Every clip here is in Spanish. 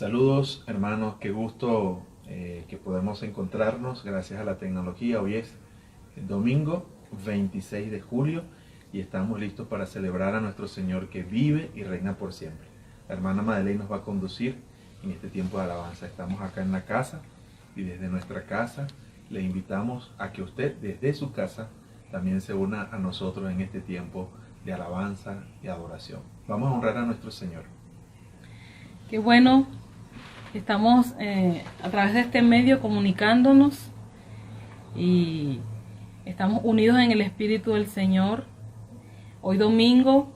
Saludos hermanos, qué gusto que podemos encontrarnos gracias a la tecnología. Hoy es el domingo 26 de julio y estamos listos para celebrar a nuestro Señor que vive y reina por siempre. La hermana Madeleine nos va a conducir en este tiempo de alabanza. Estamos acá en la casa y desde nuestra casa le invitamos a que usted desde su casa también se una a nosotros en este tiempo de alabanza y adoración. Vamos a honrar a nuestro Señor. Qué bueno, estamos a través de este medio comunicándonos y estamos unidos en el Espíritu del Señor. Hoy domingo,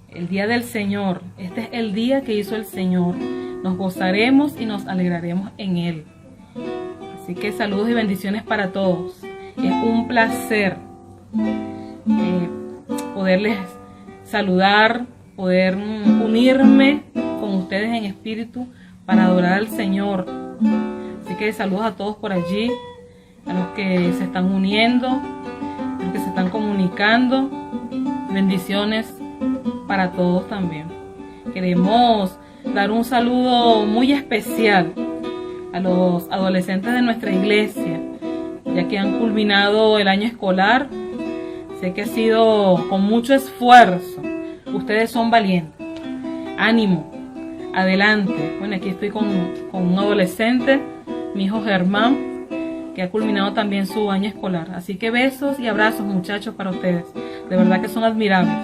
el día del Señor, este es el día que hizo el Señor. Nos gozaremos y nos alegraremos en Él. Así que saludos y bendiciones para todos. Es un placer poderles saludar, poder unirme con ustedes en espíritu para adorar al Señor. Así que saludos a todos por allí, a los que se están uniendo, a los que se están comunicando. Bendiciones para todos también. Queremos dar un saludo muy especial a los adolescentes de nuestra iglesia, ya que han culminado el año escolar. Sé que ha sido con mucho esfuerzo. Ustedes son valientes. Ánimo, adelante. Bueno, aquí estoy con un adolescente, mi hijo Germán, que ha culminado también su año escolar. Así que besos y abrazos, muchachos, para ustedes. De verdad que son admirables.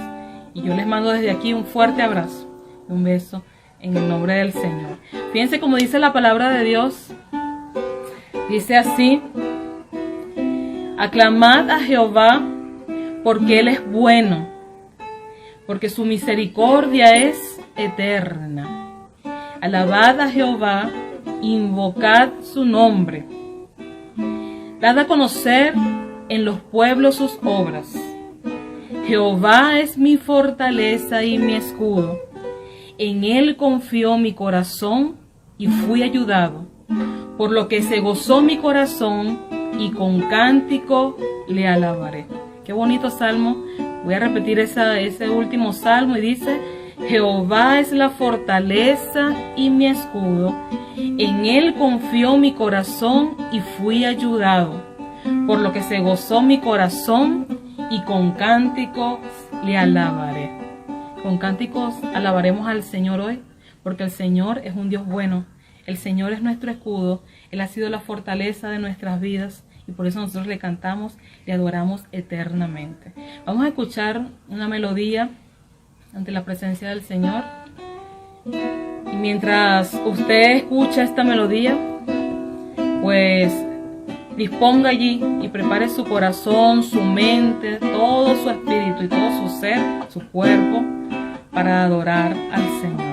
Y yo les mando desde aquí un fuerte abrazo, un beso en el nombre del Señor. Fíjense como dice la palabra de Dios. Dice así: aclamad a Jehová porque Él es bueno, porque su misericordia es eterna. Alabad a Jehová, invocad su nombre. Dad a conocer en los pueblos sus obras. Jehová es mi fortaleza y mi escudo. En Él confió mi corazón y fui ayudado. Por lo que se gozó mi corazón y con cántico le alabaré. Qué bonito salmo. Voy a repetir ese último salmo y dice: Jehová es la fortaleza y mi escudo. En Él confió mi corazón y fui ayudado. Por lo que se gozó mi corazón y con cánticos le alabaré. Con cánticos alabaremos al Señor hoy, porque el Señor es un Dios bueno. El Señor es nuestro escudo. Él ha sido la fortaleza de nuestras vidas y por eso nosotros le cantamos, le adoramos eternamente. Vamos a escuchar una melodía ante la presencia del Señor. Y mientras usted escucha esta melodía, pues disponga allí y prepare su corazón, su mente, todo su espíritu y todo su ser, su cuerpo, para adorar al Señor.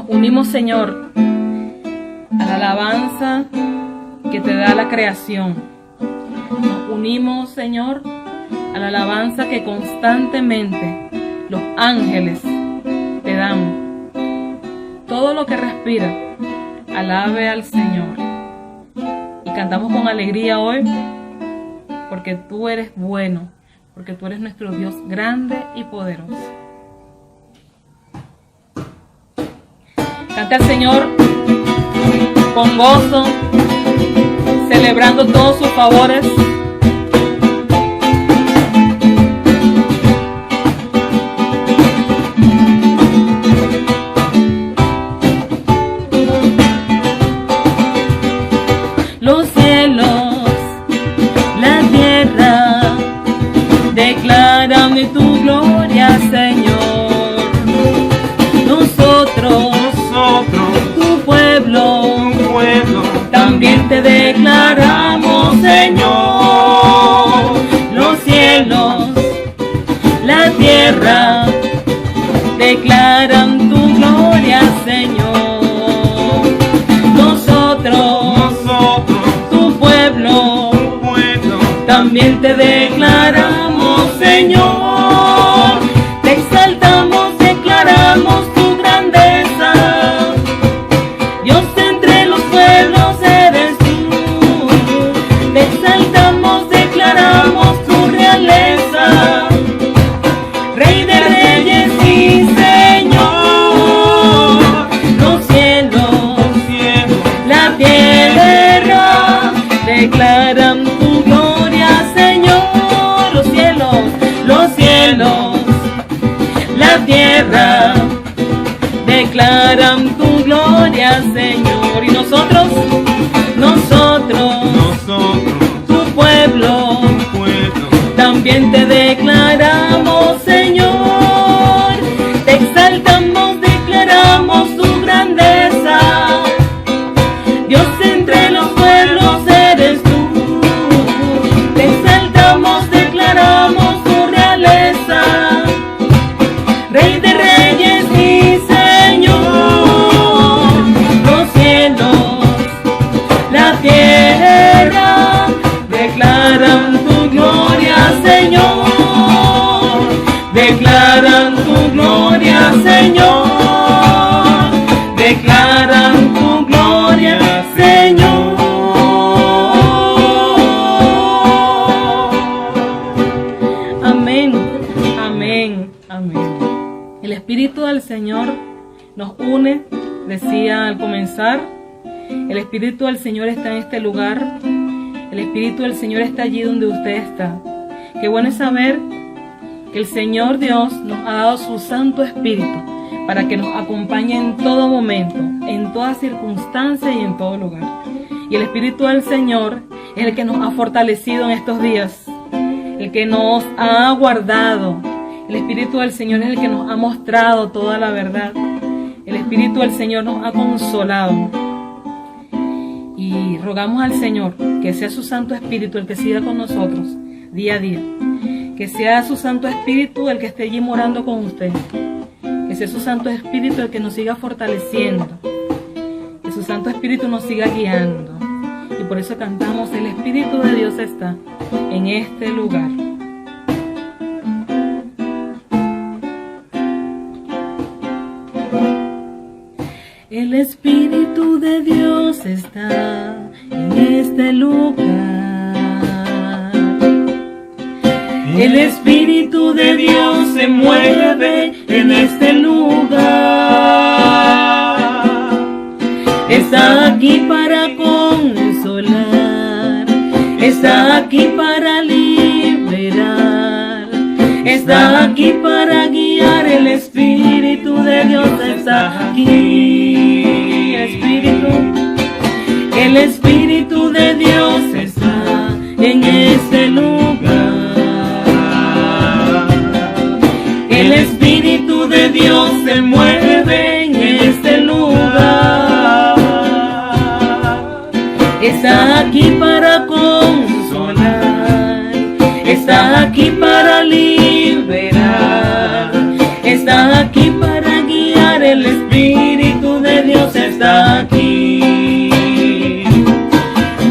Unimos, Señor, a la alabanza que te da la creación. Nos unimos, Señor, a la alabanza que constantemente los ángeles te dan. Todo lo que respira, alabe al Señor. Y cantamos con alegría hoy, porque tú eres bueno, porque tú eres nuestro Dios grande y poderoso. Cante al Señor con gozo, celebrando todos sus favores. Los cielos, la tierra, declaran tu gloria, Señor. Tu pueblo, también te declaramos, Señor. Los cielos, la tierra, declaran tu gloria, Señor. Nosotros, tu pueblo, también te declaramos, Señor. tierra declaran tu gloria, Señor. Y nosotros, tu pueblo, también te declaramos, Señor. Te exaltamos, declaramos tu grandeza. Dios entre los pueblos eres tú. Te exaltamos, declaramos tu realeza. Rey de reyes y Señor. Los cielos, la tierra declaran tu gloria, Señor. Declaran tu gloria, Señor. Declaran tu gloria, Señor. Amén, amén, amén. El Espíritu del Señor nos une, decía al comenzar. El Espíritu del Señor está en este lugar. El Espíritu del Señor está allí donde usted está. Qué bueno es saber que el Señor Dios nos ha dado su Santo Espíritu para que nos acompañe en todo momento, en toda circunstancia y en todo lugar. Y el Espíritu del Señor es el que nos ha fortalecido en estos días, el que nos ha guardado. El Espíritu del Señor es el que nos ha mostrado toda la verdad. El Espíritu del Señor nos ha consolado. Y rogamos al Señor que sea su Santo Espíritu el que siga con nosotros día a día. Que sea su Santo Espíritu el que esté allí morando con usted. Que sea su Santo Espíritu el que nos siga fortaleciendo. Que su Santo Espíritu nos siga guiando. Y por eso cantamos: el Espíritu de Dios está en este lugar. El Espíritu de Dios está en este lugar. El Espíritu de Dios se mueve en este lugar. Está aquí para consolar, está aquí para liberar, está aquí para guiar. El Espíritu de Dios está aquí. El Espíritu de Dios está en este lugar. El Espíritu de Dios se mueve en este lugar. Está aquí para consolar, está aquí para liberar, está aquí para guiar. El Espíritu de Dios está aquí.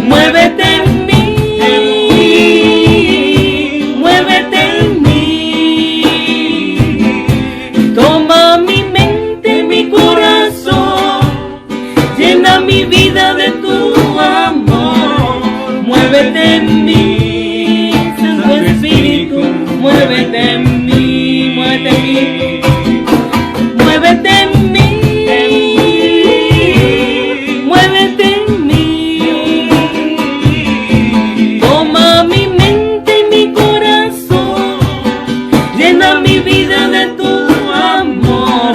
Muévete en mí, muévete en mí. Toma mi mente, mi corazón, llena mi vida de tu amor. Muévete en mí, Santo Espíritu, muévete en mí, muévete en mí. Muévete en mí, muévete en mí. Toma mi mente y mi corazón, llena mi vida de tu amor.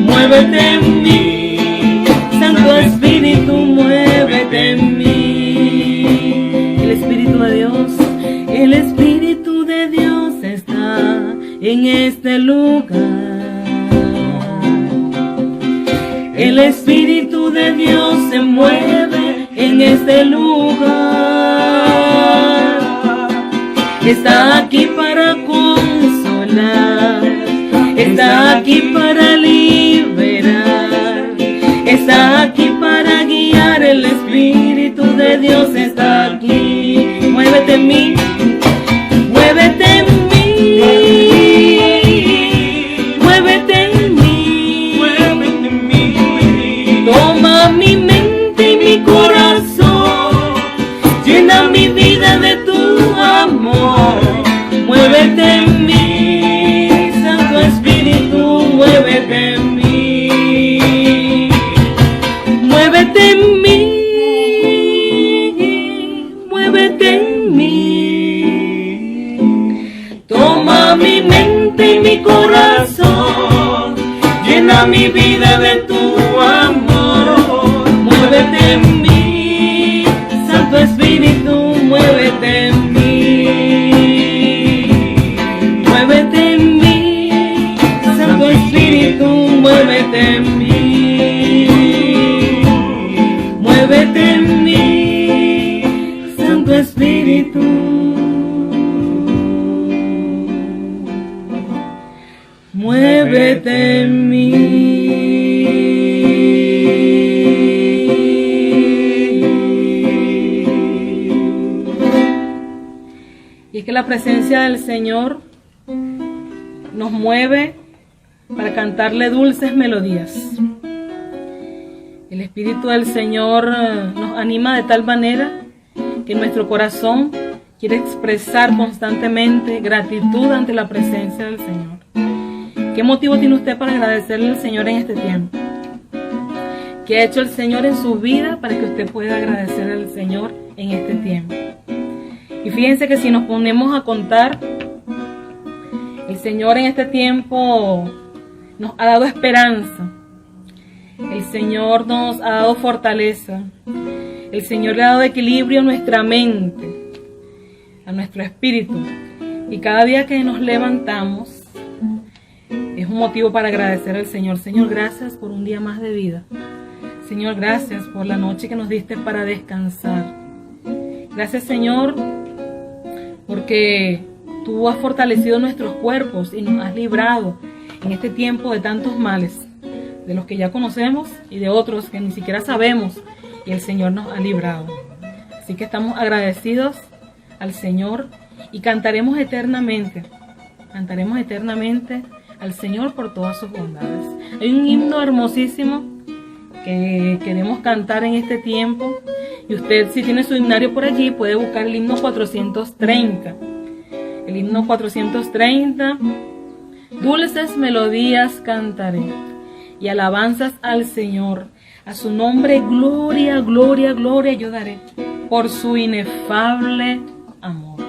Muévete en mí, Santo Espíritu, muévete en mí. El Espíritu de Dios, el Espíritu de Dios está en este lugar. El Espíritu de Dios se mueve en este lugar. Está aquí para consolar, está aquí para liberar, está aquí para guiar. El Espíritu de Dios está aquí. Muévete en mí, muévete en mí, muévete en mí. Toma mi mente y mi corazón, llena mi vida de tu amor. Muévete en mí, Santo Espíritu, muévete en mí. Muévete en mí, muévete en mí. Toma mi mente y mi corazón, llena mi vida de tu amor. Muévete en mí, Santo Espíritu, muévete en mí. Muévete en mí, Santo Espíritu, muévete en mí. Muévete en mí, Santo Espíritu. Muévete en mí. Y es que la presencia del Señor nos mueve para cantarle dulces melodías. El Espíritu del Señor nos anima de tal manera que nuestro corazón quiere expresar constantemente gratitud ante la presencia del Señor. ¿Qué motivo tiene usted para agradecerle al Señor en este tiempo? ¿Qué ha hecho el Señor en su vida para que usted pueda agradecer al Señor en este tiempo? Y fíjense que si nos ponemos a contar, el Señor en este tiempo nos ha dado esperanza. El Señor nos ha dado fortaleza. El Señor le ha dado equilibrio a nuestra mente, a nuestro espíritu. Y cada día que nos levantamos, es un motivo para agradecer al Señor. Señor, gracias por un día más de vida. Señor, gracias por la noche que nos diste para descansar. Gracias, Señor, porque tú has fortalecido nuestros cuerpos y nos has librado en este tiempo de tantos males, de los que ya conocemos y de otros que ni siquiera sabemos, y el Señor nos ha librado. Así que estamos agradecidos al Señor y cantaremos eternamente al Señor por todas sus bondades. Hay un himno hermosísimo que queremos cantar en este tiempo, y usted, si tiene su himnario por allí, puede buscar el himno 430. El himno 430: dulces melodías cantaré y alabanzas al Señor, a su nombre gloria, gloria, gloria yo daré, por su inefable amor.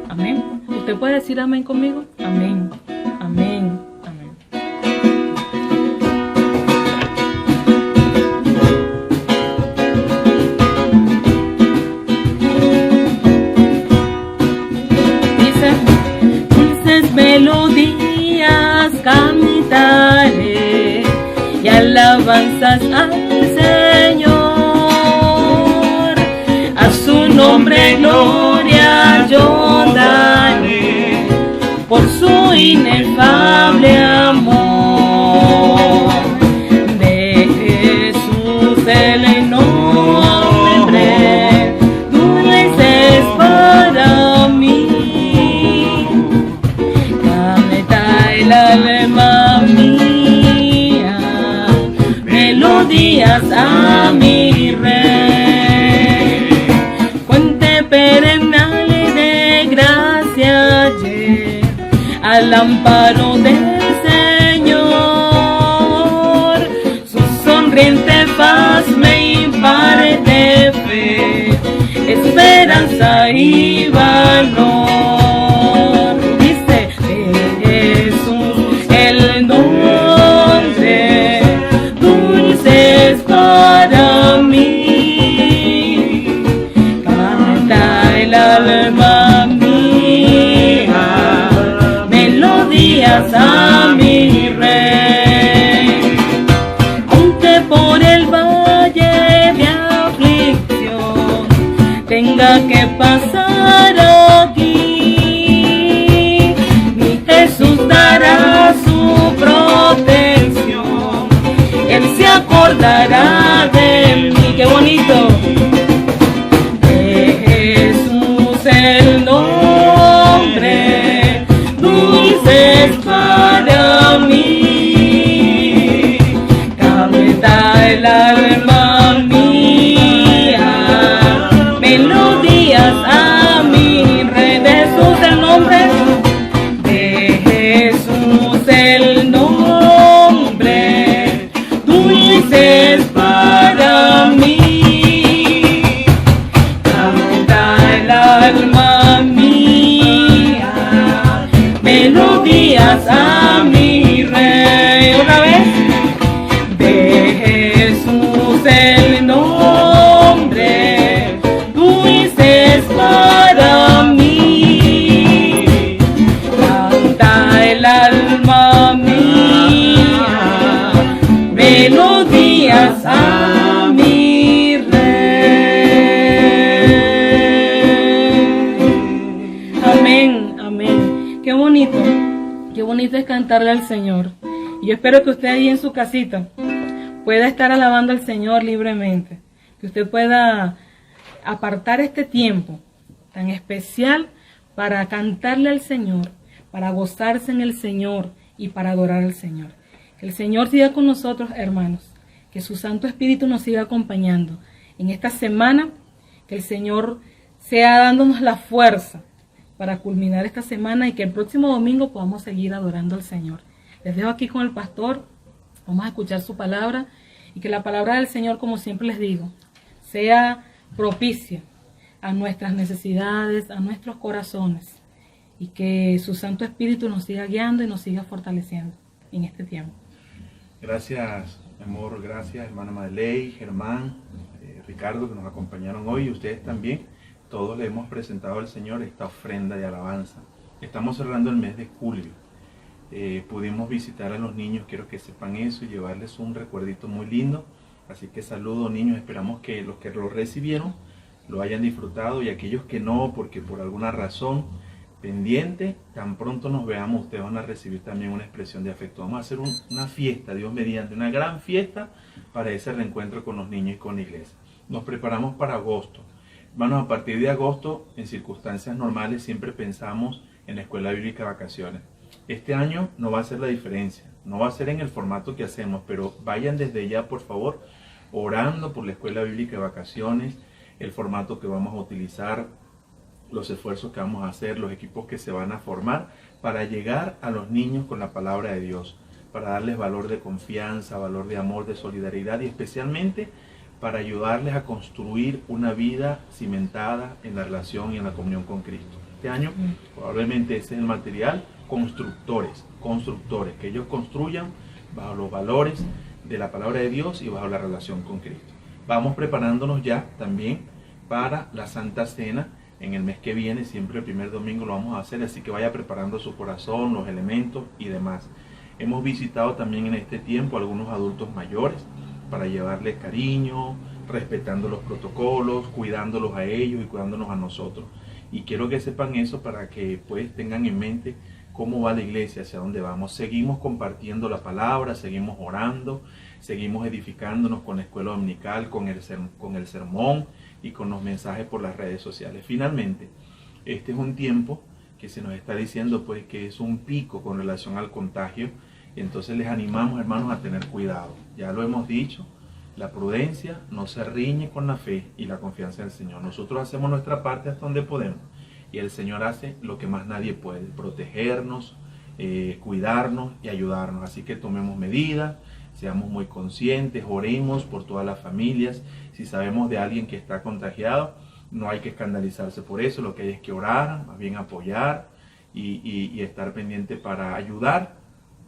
Amén. ¿Usted puede decir amén conmigo? Amén, amén, amén. Dice: dulces melodías cantaré y alabanzas al Señor, a su nombre gloria yo daré, por su inefable amor. De Jesús el nombre dulce es para mí, canta el alma mía melodías a mi Rey. Fuente perenne de gracia al amparo del Señor, su sonriente faz me imparte fe, esperanza y valor. Dice: de Jesús el nombre dulce es para mí, canta el alma mía melodías a mi Rey. Aunque por el valle de aflicción tenga que pasar aquí, mi Jesús dará su protección, Él se acordará de mí. ¡Qué bonito! De Jesús el nombre dulce es para mí, canta el alma mía melodías a mi Rey. De Jesús el nombre, de Jesús el nombre dulce es para mí, canta el alma mía melodías a mi Rey. Otra vez. alma mía, melodías a mi Rey. Amén, amén. Qué bonito es cantarle al Señor. Y yo espero que usted ahí en su casita pueda estar alabando al Señor libremente, que usted pueda apartar este tiempo tan especial para cantarle al Señor, para gozarse en el Señor y para adorar al Señor. Que el Señor siga con nosotros, hermanos, que su Santo Espíritu nos siga acompañando en esta semana, que el Señor sea dándonos la fuerza para culminar esta semana y que el próximo domingo podamos seguir adorando al Señor. Les dejo aquí con el pastor, vamos a escuchar su palabra y que la palabra del Señor, como siempre les digo, sea propicia a nuestras necesidades, a nuestros corazones, y que su Santo Espíritu nos siga guiando y nos siga fortaleciendo en este tiempo. Gracias, mi amor, gracias, hermana Madeleine, Germán, Ricardo, que nos acompañaron hoy, y ustedes también. Todos le hemos presentado al Señor esta ofrenda de alabanza. Estamos cerrando el mes de julio. Pudimos visitar a los niños, quiero que sepan eso, y llevarles un recuerdito muy lindo. Así que saludos, niños, esperamos que los que lo recibieron lo hayan disfrutado, y aquellos que no, porque por alguna razón pendiente, tan pronto nos veamos, ustedes van a recibir también una expresión de afecto. Vamos a hacer una fiesta, Dios mediante, una gran fiesta para ese reencuentro con los niños y con la iglesia. Nos preparamos para agosto. Hermanos, a partir de agosto, en circunstancias normales, siempre pensamos en la Escuela Bíblica de Vacaciones. Este año no va a ser la diferencia, no va a ser en el formato que hacemos, pero vayan desde ya, por favor, orando por la Escuela Bíblica de Vacaciones, el formato que vamos a utilizar, los esfuerzos que vamos a hacer, los equipos que se van a formar para llegar a los niños con la palabra de Dios, para darles valor de confianza, valor de amor, de solidaridad, y especialmente para ayudarles a construir una vida cimentada en la relación y en la comunión con Cristo. Este año probablemente ese es el material, constructores, que ellos construyan bajo los valores de la palabra de Dios y bajo la relación con Cristo. Vamos preparándonos ya también para la Santa Cena en el mes que viene, siempre el primer domingo lo vamos a hacer, así que vaya preparando su corazón, los elementos y demás. Hemos visitado también en este tiempo a algunos adultos mayores para llevarles cariño, respetando los protocolos, cuidándolos a ellos y cuidándonos a nosotros. Y quiero que sepan eso para que pues tengan en mente cómo va la iglesia, hacia dónde vamos. Seguimos compartiendo la palabra, seguimos orando, seguimos edificándonos con la escuela dominical, con el sermón y con los mensajes por las redes sociales. Finalmente, este es un tiempo que se nos está diciendo pues que es un pico con relación al contagio, y entonces les animamos, hermanos, a tener cuidado. Ya lo hemos dicho, la prudencia no se riñe con la fe y la confianza en el Señor. Nosotros hacemos nuestra parte hasta donde podemos, y el Señor hace lo que más nadie puede, protegernos, cuidarnos y ayudarnos. Así que tomemos medidas, seamos muy conscientes, oremos por todas las familias. Si sabemos de alguien que está contagiado, no hay que escandalizarse por eso, lo que hay es que orar, más bien apoyar y estar pendiente para ayudar,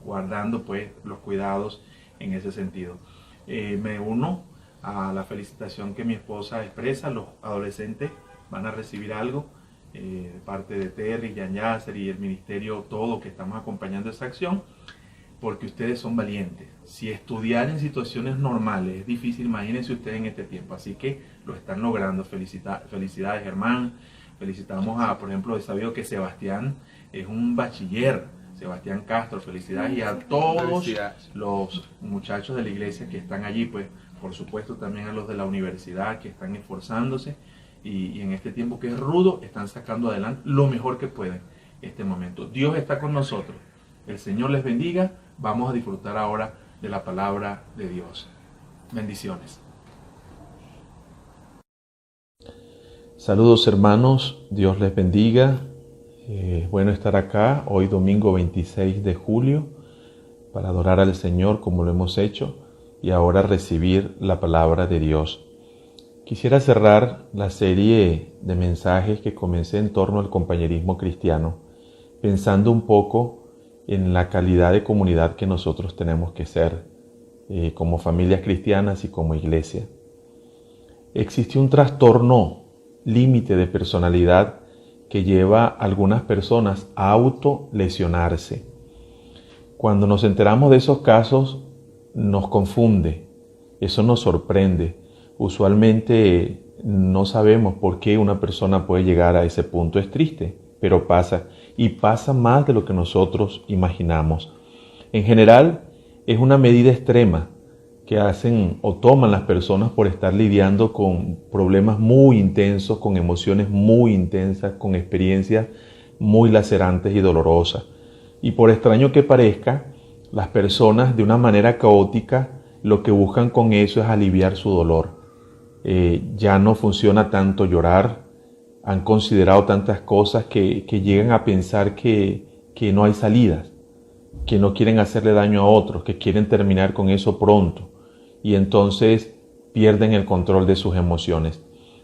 guardando pues los cuidados en ese sentido. Me uno a la felicitación que mi esposa expresa. Los adolescentes van a recibir algo de parte de Terry, Jan Yasser y el ministerio, todo que estamos acompañando esa acción, porque ustedes son valientes. Si estudiar en situaciones normales es difícil, imagínense ustedes en este tiempo, así que lo están logrando. Felicidades, Germán. Felicitamos a, por ejemplo, he sabido que Sebastián es un bachiller, Sebastián Castro, felicidades, y a todos los muchachos de la iglesia que están allí, pues por supuesto también a los de la universidad que están esforzándose y en este tiempo que es rudo están sacando adelante lo mejor que pueden este momento. Dios está con nosotros, el Señor les bendiga. Vamos a disfrutar ahora de la palabra de Dios. Bendiciones. Saludos, hermanos, Dios les bendiga. Bueno estar acá hoy domingo 26 de julio para adorar al Señor como lo hemos hecho y ahora recibir la palabra de Dios. Quisiera cerrar la serie de mensajes que comencé en torno al compañerismo cristiano, pensando un poco en la calidad de comunidad que nosotros tenemos que ser como familias cristianas y como iglesia. Existe un trastorno límite de personalidad que lleva a algunas personas a autolesionarse. Cuando nos enteramos de esos casos, nos confunde, eso nos sorprende. Usualmente no sabemos por qué una persona puede llegar a ese punto. Es triste, pero pasa, y pasa más de lo que nosotros imaginamos. En general, es una medida extrema que hacen o toman las personas por estar lidiando con problemas muy intensos, con emociones muy intensas, con experiencias muy lacerantes y dolorosas. Y por extraño que parezca, las personas de una manera caótica lo que buscan con eso es aliviar su dolor. Ya no funciona tanto llorar, han considerado tantas cosas que llegan a pensar que no hay salidas, que no quieren hacerle daño a otros, que quieren terminar con eso pronto, y entonces pierden el control de sus emociones.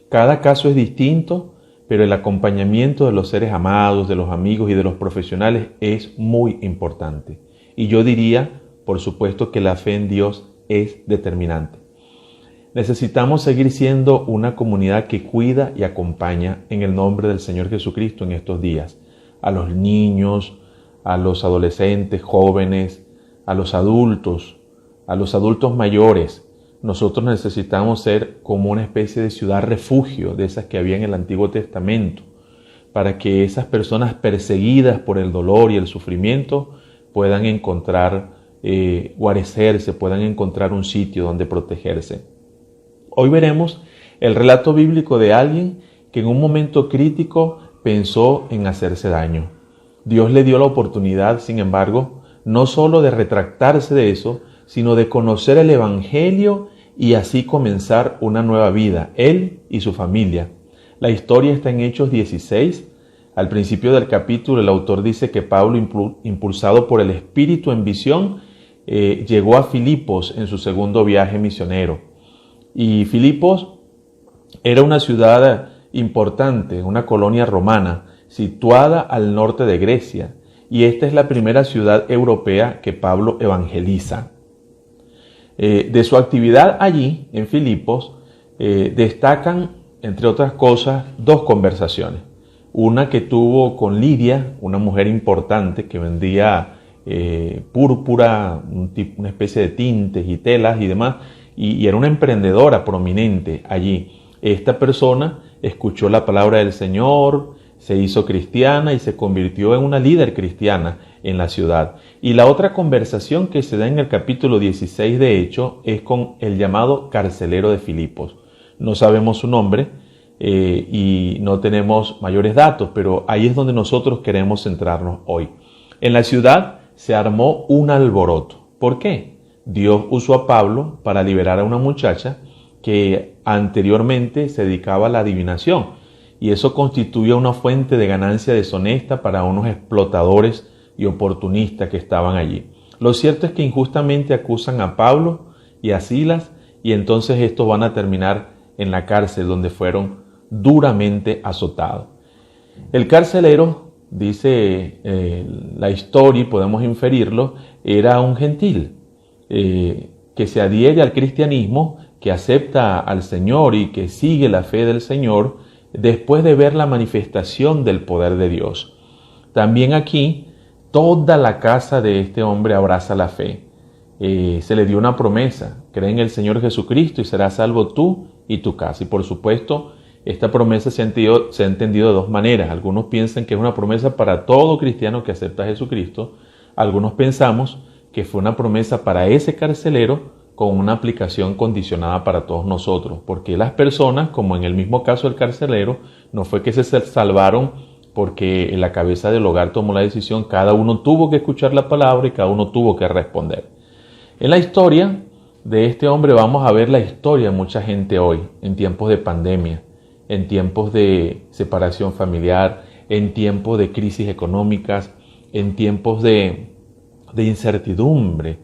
Cada caso es distinto, pero el acompañamiento de los seres amados, de los amigos y de los profesionales es muy importante. Y yo diría, por supuesto, que la fe en Dios es determinante. Necesitamos seguir siendo una comunidad que cuida y acompaña en el nombre del Señor Jesucristo en estos días. A los niños, a los adolescentes, jóvenes, a los adultos mayores. Nosotros necesitamos ser como una especie de ciudad refugio de esas que había en el Antiguo Testamento, para que esas personas perseguidas por el dolor y el sufrimiento puedan encontrar guarecerse, puedan encontrar un sitio donde protegerse. Hoy veremos el relato bíblico de alguien que en un momento crítico pensó en hacerse daño. Dios le dio la oportunidad, sin embargo, no solo de retractarse de eso, sino de conocer el Evangelio y así comenzar una nueva vida, él y su familia. La historia está en Hechos 16. Al principio del capítulo, el autor dice que Pablo, impulsado por el Espíritu en visión, llegó a Filipos en su segundo viaje misionero. Y Filipos era una ciudad importante, una colonia romana, situada al norte de Grecia. Y esta es la primera ciudad europea que Pablo evangeliza. De su actividad allí, en Filipos, destacan, entre otras cosas, dos conversaciones. Una que tuvo con Lidia, una mujer importante que vendía púrpura, una especie de tintes y telas y demás, y era una emprendedora prominente allí. Esta persona escuchó la palabra del Señor, se hizo cristiana y se convirtió en una líder cristiana en la ciudad. Y la otra conversación que se da en el capítulo 16 de Hechos es con el llamado carcelero de Filipos. No sabemos su nombre y no tenemos mayores datos, pero ahí es donde nosotros queremos centrarnos hoy. En la ciudad se armó un alboroto. ¿Por qué? Dios usó a Pablo para liberar a una muchacha que anteriormente se dedicaba a la adivinación, y eso constituía una fuente de ganancia deshonesta para unos explotadores y oportunistas que estaban allí. Lo cierto es que injustamente acusan a Pablo y a Silas, y entonces estos van a terminar en la cárcel donde fueron duramente azotados. El carcelero, dice la historia y podemos inferirlo, era un gentil que se adhiere al cristianismo, que acepta al Señor y que sigue la fe del Señor después de ver la manifestación del poder de Dios. También aquí toda la casa de este hombre abraza la fe. Se le dio una promesa: cree en el Señor Jesucristo y serás salvo tú y tu casa. Y por supuesto, esta promesa se ha entendido de dos maneras. Algunos piensan que es una promesa para todo cristiano que acepta a Jesucristo. Algunos pensamos que fue una promesa para ese carcelero con una aplicación condicionada para todos nosotros, porque las personas, como en el mismo caso del carcelero, no fue que se salvaron porque la cabeza del hogar tomó la decisión. Cada uno tuvo que escuchar la palabra y cada uno tuvo que responder. En la historia de este hombre vamos a ver la historia de mucha gente hoy, en tiempos de pandemia, en tiempos de separación familiar, en tiempos de crisis económicas, en tiempos de incertidumbre,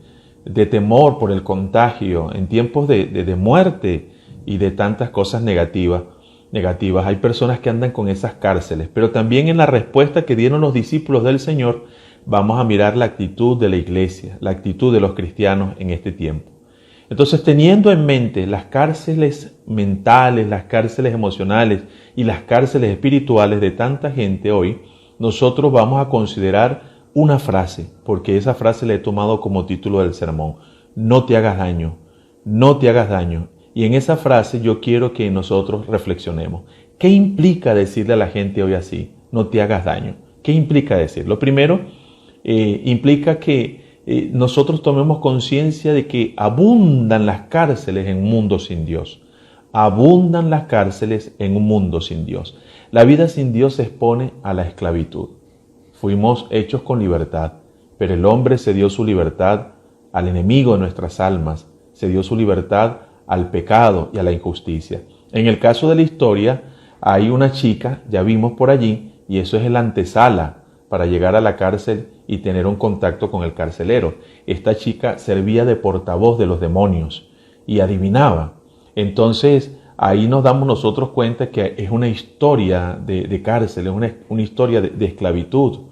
de temor por el contagio, en tiempos de muerte y de tantas cosas negativas. Hay personas que andan con esas cárceles, pero también en la respuesta que dieron los discípulos del Señor vamos a mirar la actitud de la iglesia, la actitud de los cristianos en este tiempo. Entonces, teniendo en mente las cárceles mentales, las cárceles emocionales y las cárceles espirituales de tanta gente hoy, nosotros vamos a considerar una frase, porque esa frase la he tomado como título del sermón. No te hagas daño, no te hagas daño. Y en esa frase yo quiero que nosotros reflexionemos. ¿Qué implica decirle a la gente hoy así? No te hagas daño. ¿Qué implica decir? Lo primero, implica que nosotros tomemos conciencia de que abundan las cárceles en un mundo sin Dios. Abundan las cárceles en un mundo sin Dios. La vida sin Dios se expone a la esclavitud. Fuimos hechos con libertad, pero el hombre se dio su libertad al enemigo de nuestras almas, se dio su libertad al pecado y a la injusticia. En el caso de la historia, hay una chica, ya vimos por allí, y eso es la antesala para llegar a la cárcel y tener un contacto con el carcelero. Esta chica servía de portavoz de los demonios y adivinaba. Entonces, ahí nos damos nosotros cuenta que es una historia de cárcel, es una historia de esclavitud,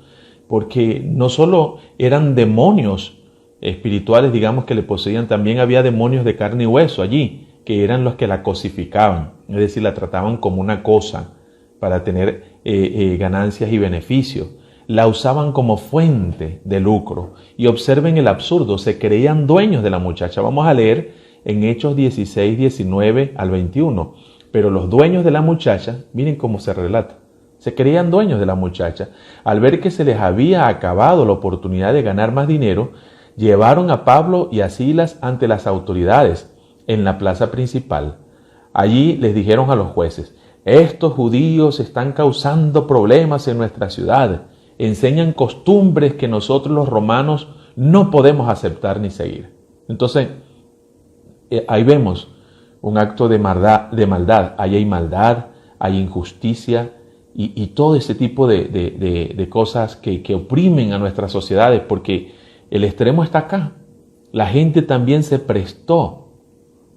porque no solo eran demonios espirituales, digamos, que le poseían, también había demonios de carne y hueso allí, que eran los que la cosificaban, es decir, la trataban como una cosa para tener ganancias y beneficios. La usaban como fuente de lucro. Y observen el absurdo, se creían dueños de la muchacha. Vamos a leer en Hechos 16, 19 al 21. Pero los dueños de la muchacha, miren cómo se relata, se creían dueños de la muchacha. Al ver que se les había acabado la oportunidad de ganar más dinero, llevaron a Pablo y a Silas ante las autoridades en la plaza principal. Allí les dijeron a los jueces: estos judíos están causando problemas en nuestra ciudad. Enseñan costumbres que nosotros los romanos no podemos aceptar ni seguir. Entonces, ahí vemos un acto de maldad. Ahí hay maldad, hay injusticia y todo ese tipo de cosas que oprimen a nuestras sociedades, porque el extremo está acá. La gente también se prestó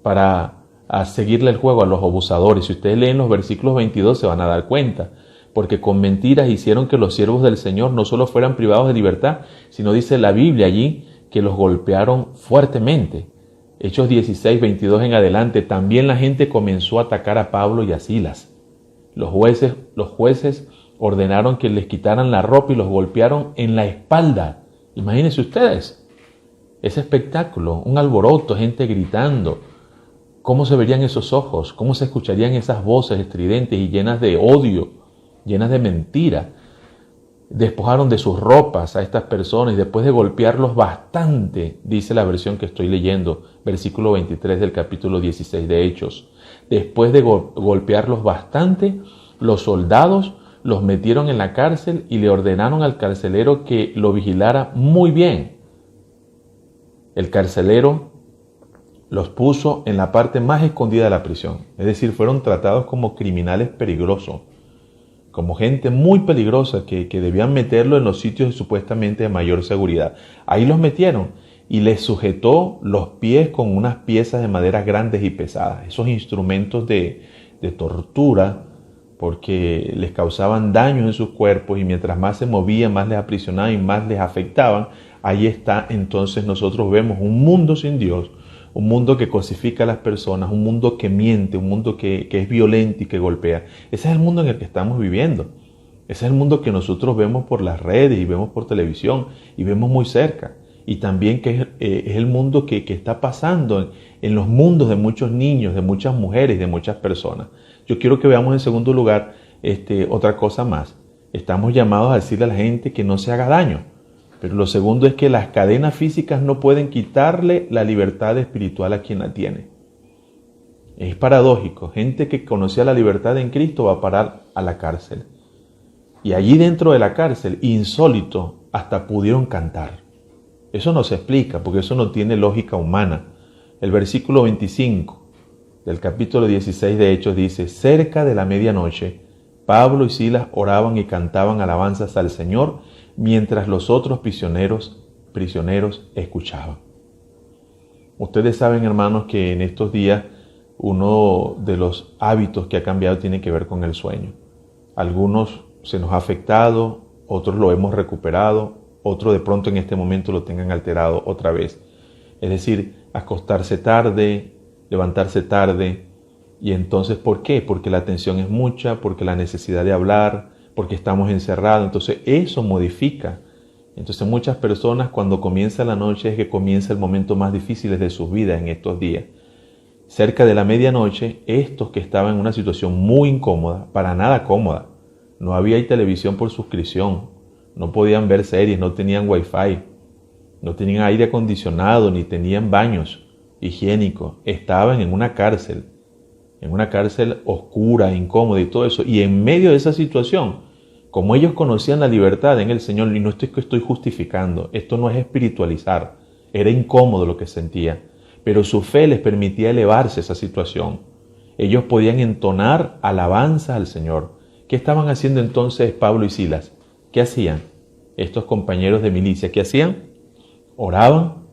para seguirle el juego a los abusadores. Si ustedes leen los versículos 22 se van a dar cuenta, porque con mentiras hicieron que los siervos del Señor no solo fueran privados de libertad, sino dice la Biblia allí que los golpearon fuertemente. Hechos 16, 22 en adelante, también la gente comenzó a atacar a Pablo y a Silas. Los jueces ordenaron que les quitaran la ropa y los golpearon en la espalda. Imagínense ustedes ese espectáculo, un alboroto, gente gritando. ¿Cómo se verían esos ojos? ¿Cómo se escucharían esas voces estridentes y llenas de odio, llenas de mentira? Despojaron de sus ropas a estas personas y después de golpearlos bastante, dice la versión que estoy leyendo, versículo 23 del capítulo 16 de Hechos. Después de golpearlos bastante, los soldados los metieron en la cárcel y le ordenaron al carcelero que lo vigilara muy bien. El carcelero los puso en la parte más escondida de la prisión. Es decir, fueron tratados como criminales peligrosos, como gente muy peligrosa que debían meterlo en los sitios supuestamente de mayor seguridad. Ahí los metieron y les sujetó los pies con unas piezas de madera grandes y pesadas. Esos instrumentos de tortura, porque les causaban daño en sus cuerpos y mientras más se movían, más les aprisionaban y más les afectaban. Ahí está, entonces nosotros vemos un mundo sin Dios, un mundo que cosifica a las personas, un mundo que miente, un mundo que es violento y que golpea. Ese es el mundo en el que estamos viviendo. Ese es el mundo que nosotros vemos por las redes y vemos por televisión y vemos muy cerca. Y también que es el mundo que está pasando en los mundos de muchos niños, de muchas mujeres, de muchas personas. Yo quiero que veamos en segundo lugar otra cosa más. Estamos llamados a decirle a la gente que no se haga daño. Pero lo segundo es que las cadenas físicas no pueden quitarle la libertad espiritual a quien la tiene. Es paradójico. Gente que conocía la libertad en Cristo va a parar a la cárcel. Y allí dentro de la cárcel, insólito, hasta pudieron cantar. Eso no se explica porque eso no tiene lógica humana. El versículo 25 del capítulo 16 de Hechos dice: cerca de la medianoche, Pablo y Silas oraban y cantaban alabanzas al Señor, mientras los otros prisioneros escuchaban. Ustedes saben, hermanos, que en estos días uno de los hábitos que ha cambiado tiene que ver con el sueño. Algunos se nos ha afectado, otros lo hemos recuperado, otros de pronto en este momento lo tengan alterado otra vez. Es decir, acostarse tarde, levantarse tarde. Y entonces, ¿por qué? Porque la tensión es mucha, porque la necesidad de hablar, porque estamos encerrados. Entonces eso modifica Entonces muchas personas cuando comienza la noche es que comienza el momento más difícil de sus vidas en estos días. Cerca de la medianoche, estos que estaban en una situación muy incómoda, para nada cómoda, no había televisión por suscripción, no podían ver series, no tenían wifi, no tenían aire acondicionado, ni tenían baños higiénicos, estaban en una cárcel oscura, incómoda y todo eso. Y en medio de esa situación, como ellos conocían la libertad en el Señor, y no estoy que estoy justificando, esto no es espiritualizar, era incómodo lo que sentían, pero su fe les permitía elevarse a esa situación. Ellos podían entonar alabanza al Señor. ¿Qué estaban haciendo entonces Pablo y Silas? ¿Qué hacían? Estos compañeros de milicia, ¿qué hacían? Oraban.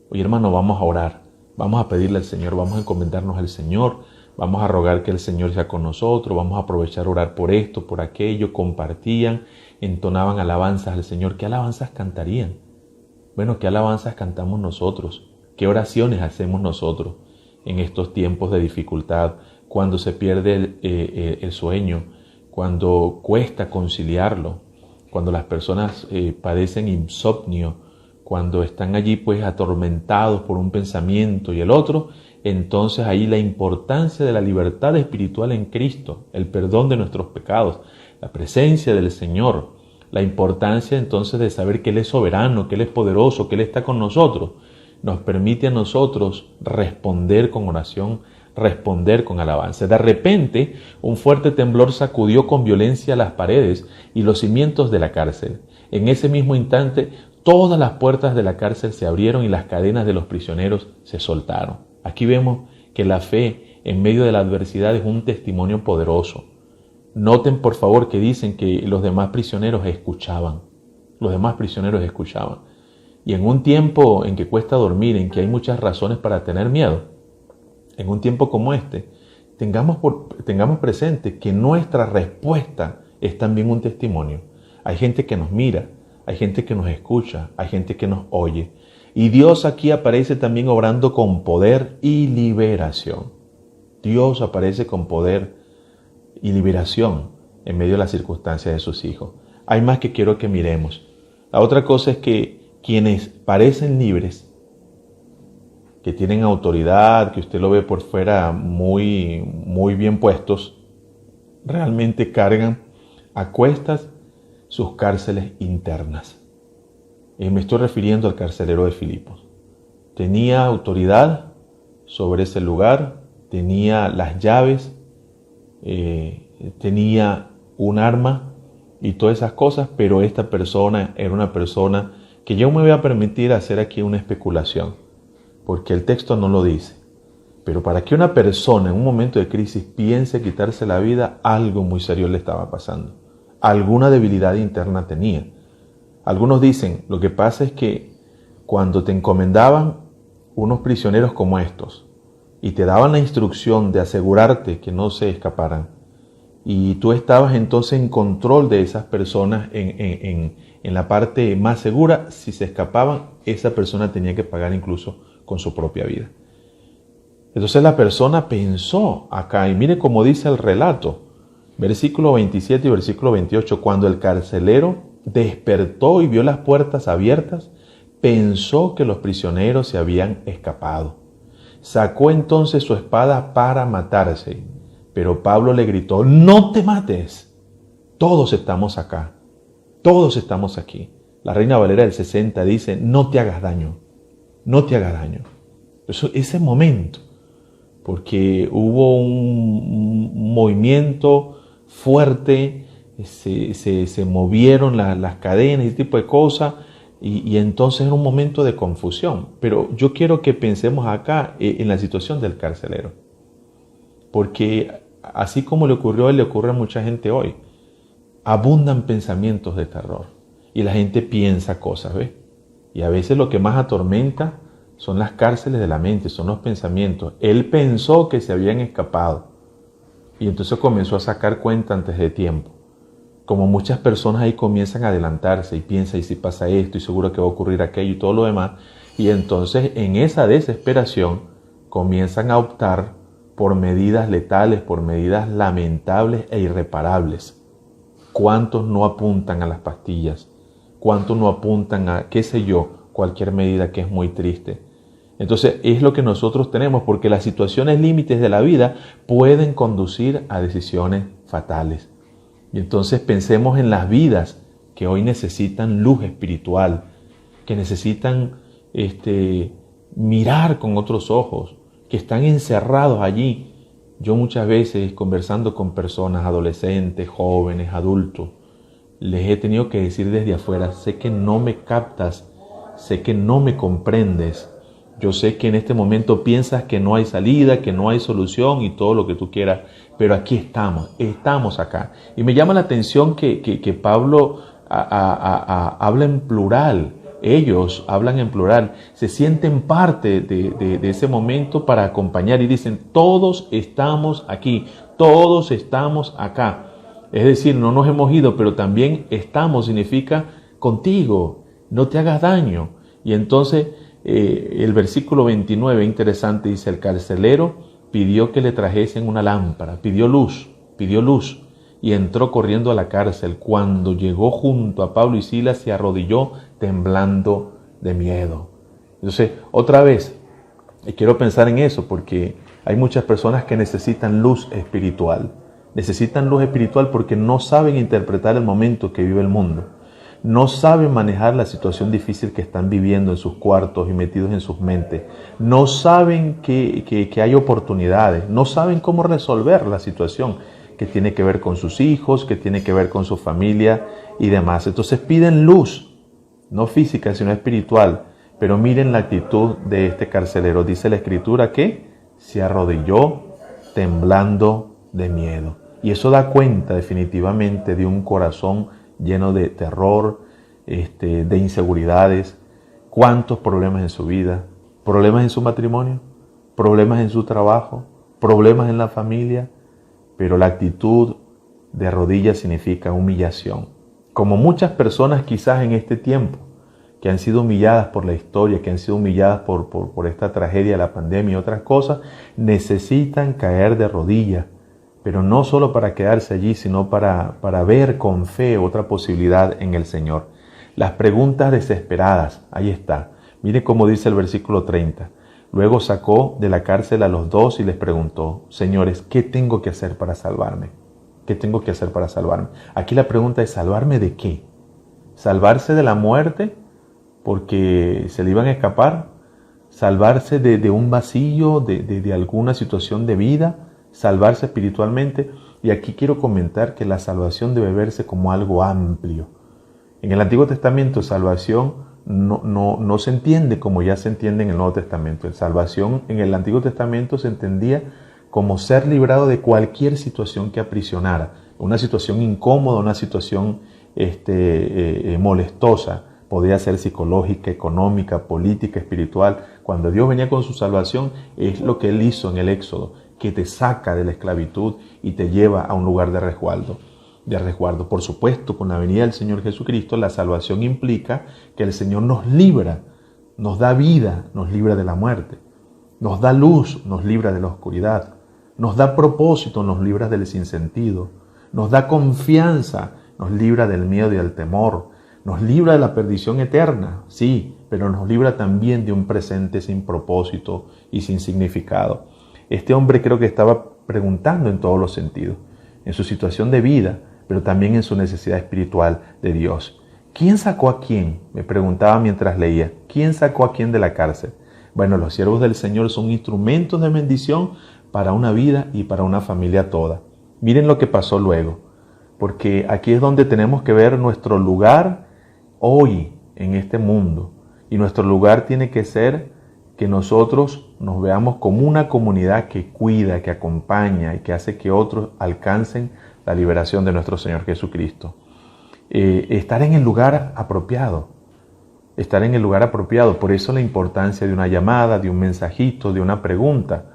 Oye, hermano, vamos a orar, vamos a pedirle al Señor, vamos a encomendarnos al Señor, vamos a rogar que el Señor sea con nosotros, vamos a aprovechar orar por esto, por aquello. Compartían, entonaban alabanzas al Señor. ¿Qué alabanzas cantarían? Bueno, ¿qué alabanzas cantamos nosotros? ¿Qué oraciones hacemos nosotros en estos tiempos de dificultad? Cuando se pierde el sueño, cuando cuesta conciliarlo, cuando las personas padecen insomnio, cuando están allí pues atormentados por un pensamiento y el otro, entonces ahí la importancia de la libertad espiritual en Cristo, el perdón de nuestros pecados, la presencia del Señor, la importancia entonces de saber que Él es soberano, que Él es poderoso, que Él está con nosotros, nos permite a nosotros responder con oración, responder con alabanza. De repente, un fuerte temblor sacudió con violencia las paredes y los cimientos de la cárcel. En ese mismo instante, todas las puertas de la cárcel se abrieron y las cadenas de los prisioneros se soltaron. Aquí vemos que la fe en medio de la adversidad es un testimonio poderoso. Noten por favor que dicen que los demás prisioneros escuchaban. Los demás prisioneros escuchaban. Y en un tiempo en que cuesta dormir, en que hay muchas razones para tener miedo, en un tiempo como este, tengamos presente que nuestra respuesta es también un testimonio. Hay gente que nos mira, hay gente que nos escucha, hay gente que nos oye. Y Dios aquí aparece también obrando con poder y liberación. Dios aparece con poder y liberación en medio de las circunstancias de sus hijos. Hay más que quiero que miremos. La otra cosa es que quienes parecen libres, que tienen autoridad, que usted lo ve por fuera muy bien puestos, realmente cargan a cuestas sus cárceles internas. Y me estoy refiriendo al carcelero de Filipos. Tenía autoridad sobre ese lugar, tenía las llaves, tenía un arma y todas esas cosas, pero esta persona era una persona que yo me voy a permitir hacer aquí una especulación, porque el texto no lo dice. Pero para que una persona en un momento de crisis piense quitarse la vida, algo muy serio le estaba pasando. Alguna debilidad interna tenía. Algunos dicen, lo que pasa es que cuando te encomendaban unos prisioneros como estos y te daban la instrucción de asegurarte que no se escaparan, y tú estabas entonces en control de esas personas en la parte más segura, si se escapaban, esa persona tenía que pagar incluso con su propia vida. Entonces la persona pensó acá, y mire cómo dice el relato, versículo 27 y versículo 28, cuando el carcelero despertó y vio las puertas abiertas, pensó que los prisioneros se habían escapado. Sacó entonces su espada para matarse, pero Pablo le gritó, no te mates, todos estamos acá, todos estamos aquí. La Reina Valera del 60 dice, no te hagas daño, no te hagas daño. Ese momento, porque hubo un movimiento fuerte, se movieron las cadenas y ese tipo de cosas, y entonces era un momento de confusión. Pero yo quiero que pensemos acá en la situación del carcelero, porque así como le ocurrió a él, le ocurre a mucha gente hoy. Abundan pensamientos de terror y la gente piensa cosas, ¿ves? Y a veces lo que más atormenta son las cárceles de la mente, son los pensamientos. Él pensó que se habían escapado y entonces comenzó a sacar cuenta antes de tiempo. Como muchas personas ahí comienzan a adelantarse y piensan, y si pasa esto, y seguro que va a ocurrir aquello y todo lo demás. Y entonces en esa desesperación comienzan a optar por medidas letales, por medidas lamentables e irreparables. ¿Cuántos no apuntan a las pastillas? cuántos no apuntan a, qué sé yo, cualquier medida que es muy triste. Entonces es lo que nosotros tenemos, porque las situaciones límites de la vida pueden conducir a decisiones fatales. Y entonces pensemos en las vidas que hoy necesitan luz espiritual, que necesitan mirar con otros ojos, que están encerrados allí. Yo muchas veces, conversando con personas, adolescentes, jóvenes, adultos, les he tenido que decir desde afuera: sé que no me captas, sé que no me comprendes. Yo sé que en este momento piensas que no hay salida, que no hay solución y todo lo que tú quieras, pero aquí estamos acá. Y me llama la atención que Pablo habla en plural. Ellos hablan en plural, se sienten parte de ese momento para acompañar y dicen: todos estamos aquí, todos estamos acá. Es decir, no nos hemos ido, pero también estamos, significa contigo, no te hagas daño. Y entonces el versículo 29, interesante, dice: el carcelero pidió que le trajesen una lámpara, pidió luz, y entró corriendo a la cárcel. Cuando llegó junto a Pablo y Silas, se arrodilló temblando de miedo. Entonces, otra vez, quiero pensar en eso, porque hay muchas personas que necesitan luz espiritual. Necesitan luz espiritual porque no saben interpretar el momento que vive el mundo. No saben manejar la situación difícil que están viviendo en sus cuartos y metidos en sus mentes. No saben que hay oportunidades. No saben cómo resolver la situación que tiene que ver con sus hijos, que tiene que ver con su familia y demás. Entonces piden luz, no física, sino espiritual. Pero miren la actitud de este carcelero. Dice la Escritura que se arrodilló temblando de miedo. Y eso da cuenta definitivamente de un corazón lleno de terror, de inseguridades. ¿Cuántos problemas en su vida? ¿Problemas en su matrimonio? ¿Problemas en su trabajo? ¿Problemas en la familia? Pero la actitud de rodillas significa humillación. Como muchas personas quizás en este tiempo, que han sido humilladas por la historia, que han sido humilladas por esta tragedia, la pandemia y otras cosas, necesitan caer de rodillas, pero no solo para quedarse allí, sino para ver con fe otra posibilidad en el Señor. Las preguntas desesperadas, ahí está. Mire cómo dice el versículo 30. Luego sacó de la cárcel a los dos y les preguntó: señores, ¿qué tengo que hacer para salvarme? ¿Qué tengo que hacer para salvarme? Aquí la pregunta es: ¿salvarme de qué? ¿Salvarse de la muerte porque se le iban a escapar? ¿Salvarse de un vacío, de alguna situación de vida? ¿Salvarse espiritualmente? Y aquí quiero comentar que la salvación debe verse como algo amplio. En el Antiguo Testamento, salvación no se entiende como ya se entiende en el Nuevo Testamento. Salvación en el Antiguo Testamento se entendía como ser librado de cualquier situación que aprisionara, una situación incómoda, una situación molestosa. Podría ser psicológica, económica, política, espiritual. Cuando Dios venía con su salvación, es lo que Él hizo en el Éxodo, que te saca de la esclavitud y te lleva a un lugar de resguardo. Por supuesto, con la venida del Señor Jesucristo, la salvación implica que el Señor nos libra, nos da vida, nos libra de la muerte, nos da luz, nos libra de la oscuridad, nos da propósito, nos libra del sinsentido, nos da confianza, nos libra del miedo y del temor, nos libra de la perdición eterna, sí, pero nos libra también de un presente sin propósito y sin significado. Este hombre creo que estaba preguntando en todos los sentidos, en su situación de vida, pero también en su necesidad espiritual de Dios. ¿Quién sacó a quién? Me preguntaba mientras leía. ¿Quién sacó a quién de la cárcel? Bueno, los siervos del Señor son instrumentos de bendición para una vida y para una familia toda. Miren lo que pasó luego, porque aquí es donde tenemos que ver nuestro lugar hoy en este mundo. Y nuestro lugar tiene que ser que nosotros nos veamos como una comunidad que cuida, que acompaña y que hace que otros alcancen la liberación de nuestro Señor Jesucristo. Estar en el lugar apropiado. Por eso la importancia de una llamada, de un mensajito, de una pregunta.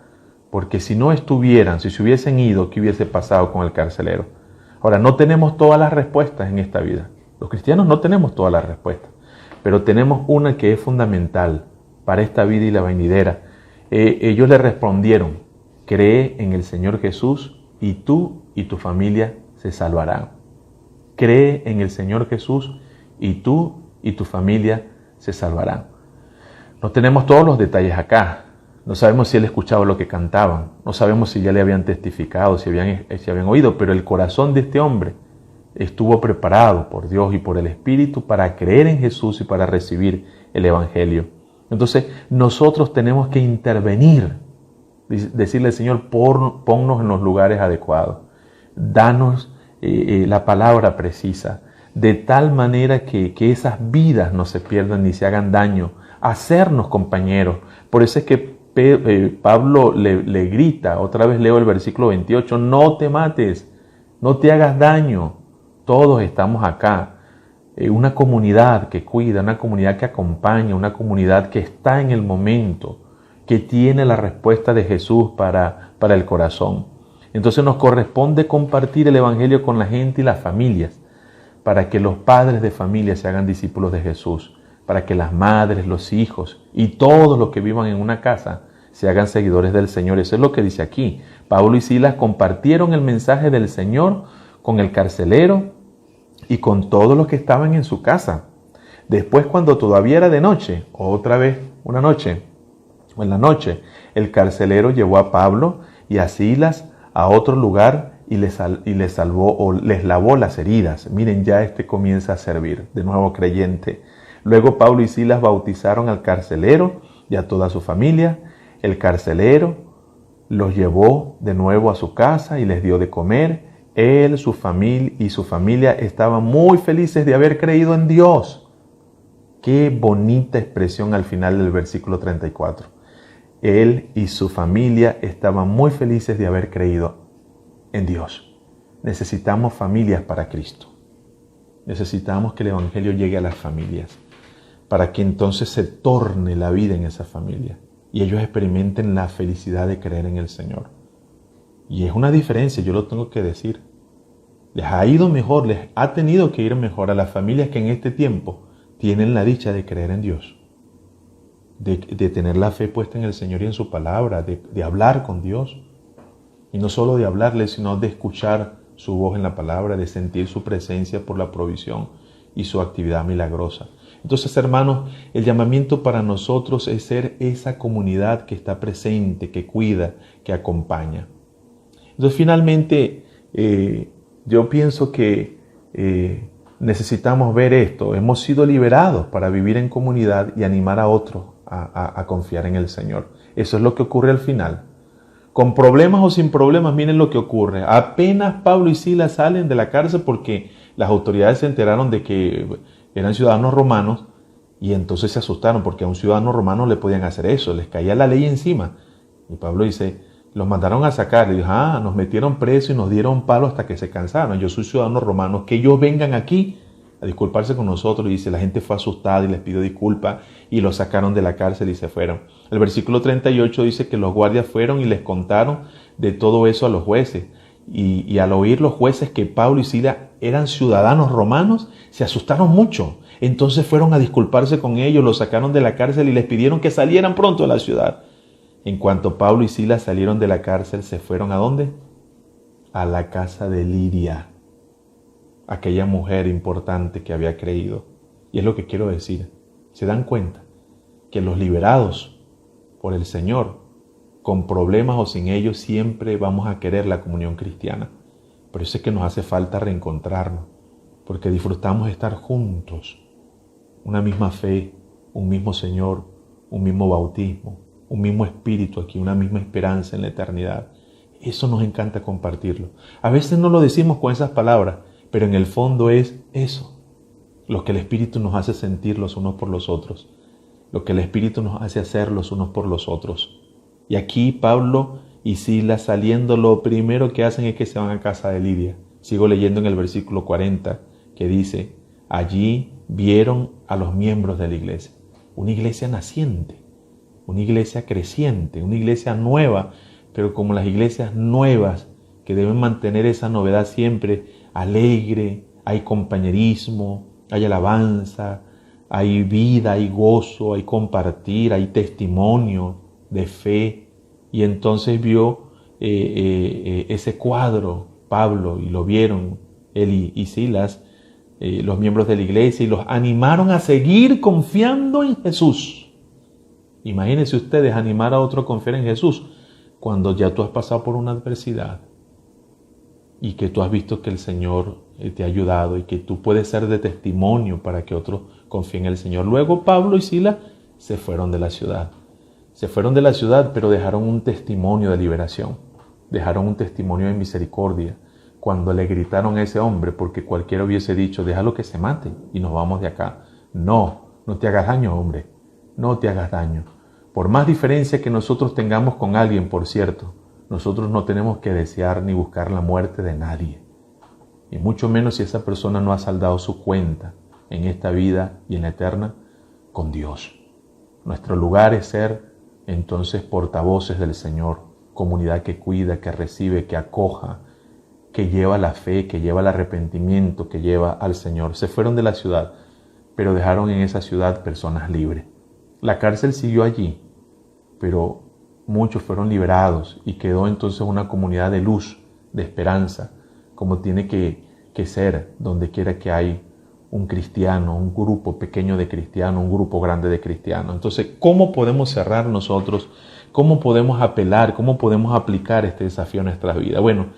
Porque si no estuvieran, si se hubiesen ido, ¿qué hubiese pasado con el carcelero? Ahora, no tenemos todas las respuestas en esta vida. Los cristianos no tenemos todas las respuestas, pero tenemos una que es fundamental para esta vida y la venidera. Ellos le respondieron: cree en el Señor Jesús y tú y tu familia se salvarán. Cree en el Señor Jesús y tú y tu familia se salvarán. No tenemos todos los detalles acá. No sabemos si él escuchaba lo que cantaban. No sabemos si ya le habían testificado, si habían oído. Pero el corazón de este hombre estuvo preparado por Dios y por el Espíritu para creer en Jesús y para recibir el Evangelio. Entonces nosotros tenemos que intervenir. Decirle al Señor, ponnos en los lugares adecuados. Danos la palabra precisa. De tal manera que esas vidas no se pierdan ni se hagan daño. Hacernos compañeros. Por eso es que Pablo le grita, otra vez leo el versículo 28, no te mates, no te hagas daño. Todos estamos acá. Una comunidad que cuida, una comunidad que acompaña, una comunidad que está en el momento, que tiene la respuesta de Jesús para el corazón. Entonces nos corresponde compartir el Evangelio con la gente y las familias, para que los padres de familia se hagan discípulos de Jesús, para que las madres, los hijos y todos los que vivan en una casa se hagan seguidores del Señor. Eso es lo que dice aquí. Pablo y Silas compartieron el mensaje del Señor con el carcelero y con todos los que estaban en su casa. Después, cuando todavía era de noche, otra vez una noche, o en la noche, el carcelero llevó a Pablo y a Silas a otro lugar y les salvó o les lavó las heridas. Miren, ya comienza a servir, de nuevo creyente. Luego Pablo y Silas bautizaron al carcelero y a toda su familia. El carcelero los llevó de nuevo a su casa y les dio de comer. Él, su familia estaban muy felices de haber creído en Dios. Qué bonita expresión al final del versículo 34. Él y su familia estaban muy felices de haber creído en Dios. Necesitamos familias para Cristo. Necesitamos que el Evangelio llegue a las familias, para que entonces se torne la vida en esa familia y ellos experimenten la felicidad de creer en el Señor. Y es una diferencia, yo lo tengo que decir. Les ha ido mejor, les ha tenido que ir mejor a las familias que en este tiempo tienen la dicha de creer en Dios, de tener la fe puesta en el Señor y en su palabra, de hablar con Dios. Y no solo de hablarle, sino de escuchar su voz en la palabra, de sentir su presencia por la provisión y su actividad milagrosa. Entonces, hermanos, el llamamiento para nosotros es ser esa comunidad que está presente, que cuida, que acompaña. Entonces, finalmente, yo pienso que necesitamos ver esto. Hemos sido liberados para vivir en comunidad y animar a otros a confiar en el Señor. Eso es lo que ocurre al final. Con problemas o sin problemas, miren lo que ocurre. Apenas Pablo y Silas salen de la cárcel porque las autoridades se enteraron de que eran ciudadanos romanos y entonces se asustaron porque a un ciudadano romano le podían hacer eso, les caía la ley encima. Y Pablo dice, los mandaron a sacar. Y dijo, nos metieron preso y nos dieron palo hasta que se cansaron. Yo soy ciudadano romano, que ellos vengan aquí a disculparse con nosotros. Y dice, la gente fue asustada y les pidió disculpas y los sacaron de la cárcel y se fueron. El versículo 38 dice que los guardias fueron y les contaron de todo eso a los jueces. Y al oír los jueces que Pablo y Silas eran ciudadanos romanos, se asustaron mucho. Entonces fueron a disculparse con ellos, los sacaron de la cárcel y les pidieron que salieran pronto de la ciudad. En cuanto Pablo y Silas salieron de la cárcel, ¿se fueron a dónde? A la casa de Lidia, aquella mujer importante que había creído. Y es lo que quiero decir. ¿Se dan cuenta que los liberados por el Señor, con problemas o sin ellos, siempre vamos a querer la comunión cristiana? Por eso es que nos hace falta reencontrarnos, porque disfrutamos de estar juntos, una misma fe, un mismo Señor, un mismo bautismo, un mismo espíritu aquí, una misma esperanza en la eternidad. Eso nos encanta compartirlo. A veces no lo decimos con esas palabras, pero en el fondo es eso, lo que el Espíritu nos hace sentir los unos por los otros, lo que el Espíritu nos hace hacer los unos por los otros. Y aquí Pablo y Silas saliendo, lo primero que hacen es que se van a casa de Lidia. Sigo leyendo en el versículo 40 que dice, allí vieron a los miembros de la iglesia, una iglesia naciente, una iglesia creciente, una iglesia nueva, pero como las iglesias nuevas que deben mantener esa novedad siempre, alegre, hay compañerismo, hay alabanza, hay vida, hay gozo, hay compartir, hay testimonio de fe. Y entonces vio ese cuadro Pablo y lo vieron él y Silas los miembros de la iglesia y los animaron a seguir confiando en Jesús. Imagínense ustedes animar a otro a confiar en Jesús cuando ya tú has pasado por una adversidad y que tú has visto que el Señor te ha ayudado y que tú puedes ser de testimonio para que otros confíen en el Señor. Luego Pablo y Silas se fueron de la ciudad. Se fueron de la ciudad, pero dejaron un testimonio de liberación. Dejaron un testimonio de misericordia. Cuando le gritaron a ese hombre, porque cualquiera hubiese dicho, déjalo que se mate y nos vamos de acá. No te hagas daño, hombre. No te hagas daño. Por más diferencia que nosotros tengamos con alguien, por cierto, nosotros no tenemos que desear ni buscar la muerte de nadie. Y mucho menos si esa persona no ha saldado su cuenta en esta vida y en la eterna con Dios. Nuestro lugar es ser entonces portavoces del Señor, comunidad que cuida, que recibe, que acoja, que lleva la fe, que lleva el arrepentimiento, que lleva al Señor. Se fueron de la ciudad, pero dejaron en esa ciudad personas libres. La cárcel siguió allí, pero muchos fueron liberados y quedó entonces una comunidad de luz, de esperanza, como tiene que ser donde quiera que hay un cristiano, un grupo pequeño de cristianos, un grupo grande de cristianos. Entonces, ¿cómo podemos cerrar nosotros? ¿Cómo podemos apelar? ¿Cómo podemos aplicar este desafío a nuestra vida? Bueno,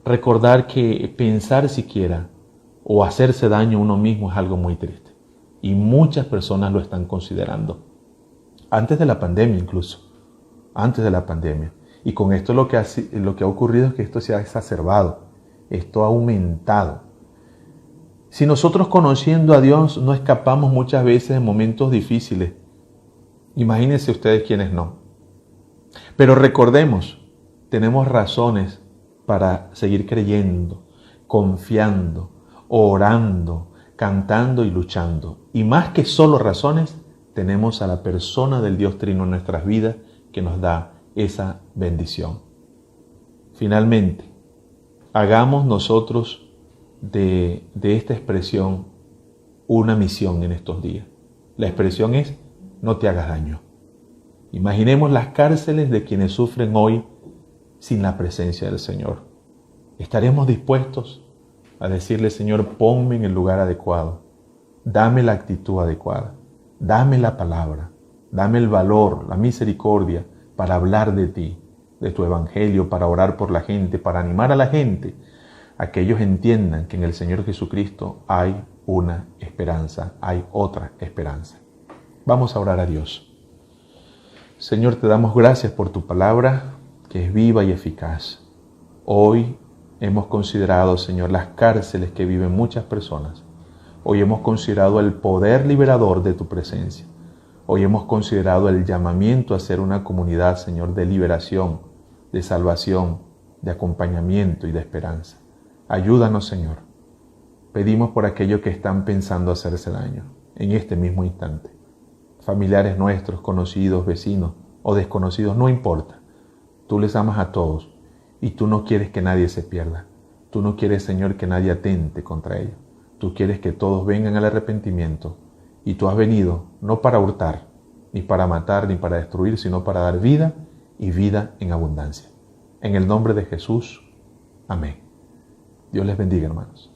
recordar que pensar siquiera o hacerse daño a uno mismo es algo muy triste. Y muchas personas lo están considerando. Antes de la pandemia incluso. Antes de la pandemia. Y con esto lo que ha ocurrido es que esto se ha exacerbado. Esto ha aumentado. Si nosotros conociendo a Dios no escapamos muchas veces en momentos difíciles, imagínense ustedes quienes no. Pero recordemos, tenemos razones para seguir creyendo, confiando, orando, cantando y luchando. Y más que solo razones, tenemos a la persona del Dios Trino en nuestras vidas que nos da esa bendición. Finalmente, hagamos nosotros de esta expresión una misión en estos días. La expresión es, no te hagas daño. Imaginemos las cárceles de quienes sufren hoy sin la presencia del Señor. ¿Estaremos dispuestos a decirle, Señor, ponme en el lugar adecuado? Dame la actitud adecuada. Dame la palabra. Dame el valor, la misericordia para hablar de ti, de tu evangelio, para orar por la gente, para animar a la gente a que ellos entiendan que en el Señor Jesucristo hay una esperanza, hay otra esperanza. Vamos a orar a Dios. Señor, te damos gracias por tu palabra, que es viva y eficaz. Hoy hemos considerado, Señor, las cárceles que viven muchas personas. Hoy hemos considerado el poder liberador de tu presencia. Hoy hemos considerado el llamamiento a ser una comunidad, Señor, de liberación, de salvación, de acompañamiento y de esperanza. Ayúdanos, Señor. Pedimos por aquellos que están pensando hacerse daño en este mismo instante. Familiares nuestros, conocidos, vecinos o desconocidos, no importa. Tú les amas a todos y tú no quieres que nadie se pierda. Tú no quieres, Señor, que nadie atente contra ellos. Tú quieres que todos vengan al arrepentimiento. Y tú has venido no para hurtar, ni para matar, ni para destruir, sino para dar vida y vida en abundancia. En el nombre de Jesús. Amén. Dios les bendiga, hermanos.